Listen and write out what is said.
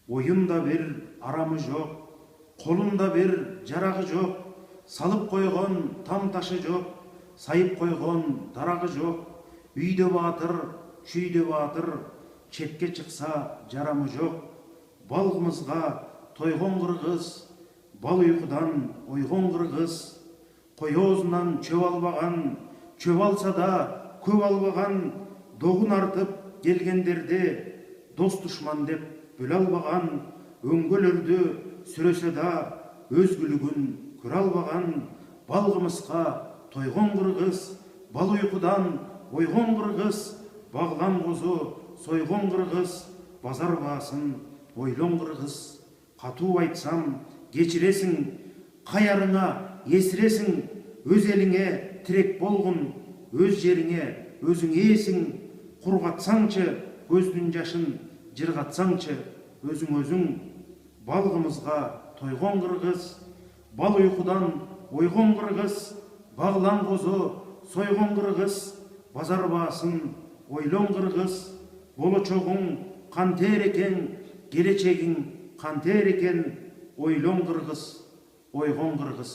Ойында бир арамы жоқ, қолында бир жарағы жоқ, салып қойған там ташы жоқ, сайып қойған дарағы жоқ. Үйде батыр, шүйде батыр, четке шықса жарамы жоқ. Балғымызға тойған қырғыз, бал ұйқыдан ойған қырғыз. Қой аузынан чөп албаған, чөп алса да көп албаған. Доғын артып келгендерде дос дұшман деп бөле албаған. Өңгөлөрдө сүрөсө да өзгүлүгүн көрө албаған. Балғымызға тойған қырғыз, бал ұйқыдан ойған қырғыз. Бағлан қозы сойған қырғыз, базар басын ойлон қырғыз. Қату айтсам кечиресің, қаярыңа есіресің. Өз еліңе тірек болғын, өз жеріңе өзің есің. Құрғатсаңчы көздің жашын, жырғатсаңчы өзің. Балғымызға тойған қырғыз, бал ұйқыдан ойған қырғыз. Бағлан қозы сойған қырғыз, базар басын ойлон қырғыз. Болочогуң қантер екен, келечегің қантер екен. Ойлон қырғыз, ойған қырғыз.